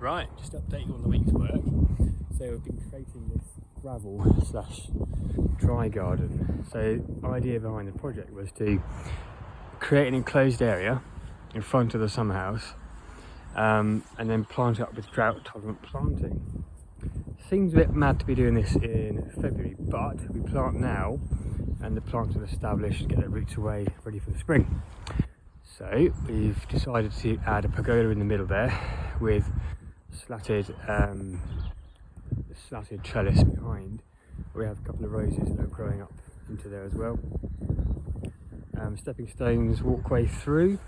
Right, just to update you on the week's work. So we've been creating this gravel slash dry garden. So the idea behind the project was to create an enclosed area in front of the summer house and then plant it up with drought tolerant planting. Seems a bit mad to be doing this in February, but we plant now and the plants are established, get their roots away, ready for the spring. So we've decided to add a pergola in the middle there with slatted trellis behind. We have a couple of roses that are growing up into there as well. Stepping stones walkway through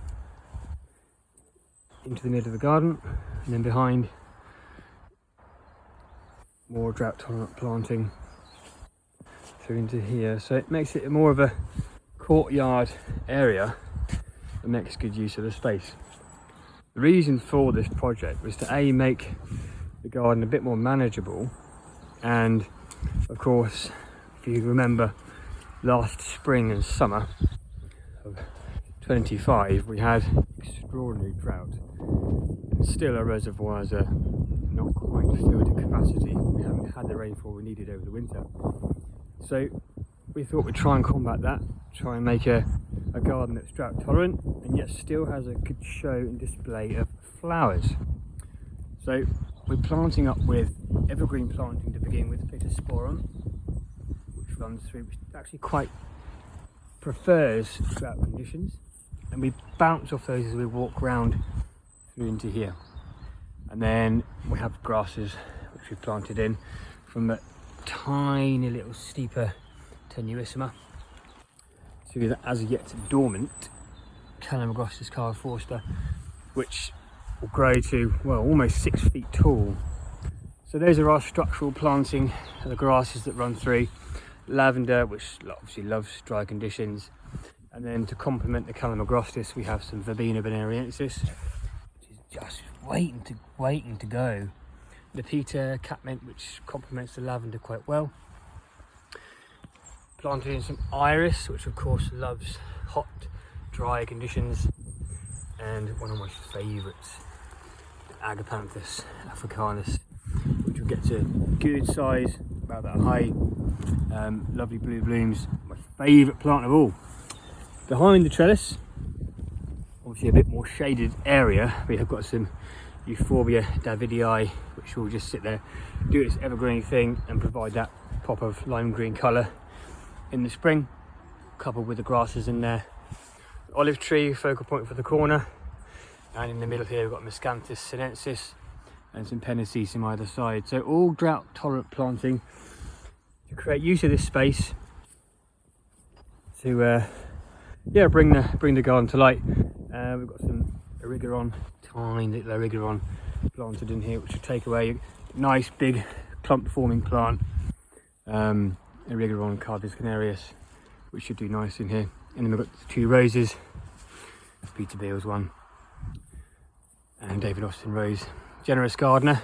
into the middle of the garden, and then behind more drought tolerant planting through into here. So it makes it more of a courtyard area and makes good use of the space. The reason for this project was to make the garden a bit more manageable, and of course if you remember last spring and summer of 25 we had extraordinary drought and still our reservoirs are not quite filled to capacity. We haven't had the rainfall we needed over the winter, so we thought we'd try and combat that, try and make a garden that's drought tolerant and yet still has a good show and display of flowers. So we're planting up with evergreen planting to begin with, Pittosporum, which runs through, which actually quite prefers drought conditions, and we bounce off those as we walk round through into here. And then we have grasses which we've planted in from the tiny little steeper Tenuissima to the as yet dormant Calamagrostis caraforsta, which will grow to, well, almost 6 feet tall. So those are our structural planting, the grasses that run through. Lavender, which obviously loves dry conditions, and then to complement the Calamagrostis we have some Verbena bonariensis, which is just waiting to go. The Peter catmint, which complements the lavender quite well. Planted in some iris, which of course loves hot, dry conditions, and one of my favourites, the Agapanthus africanus, which will get to good size, about that high, lovely blue blooms. My favourite plant of all. Behind the trellis, obviously a bit more shaded area, we have got some Euphorbia davidii, which will just sit there, do its evergreen thing and provide that pop of lime green colour in the spring, coupled with the grasses in there. Olive tree, focal point for the corner, and in the middle here we've got Miscanthus sinensis and some Pennisetum either side. So all drought tolerant planting to create use of this space to bring the garden to light. We've got some Erigeron, tiny little Erigeron planted in here, which will take away a nice big clump forming plant. Erigeron cardis canarius, which should do nice in here. And then we've got the 2 roses, Peter Beals one, and David Austin rose, Generous Gardener,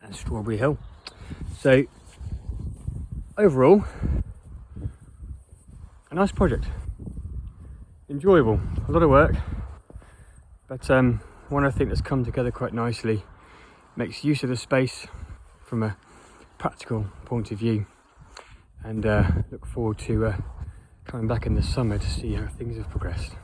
and Strawberry Hill. So overall, a nice project, enjoyable, a lot of work, but one I think that's come together quite nicely, makes use of the space from a practical point of view, and look forward to coming back in the summer to see how things have progressed.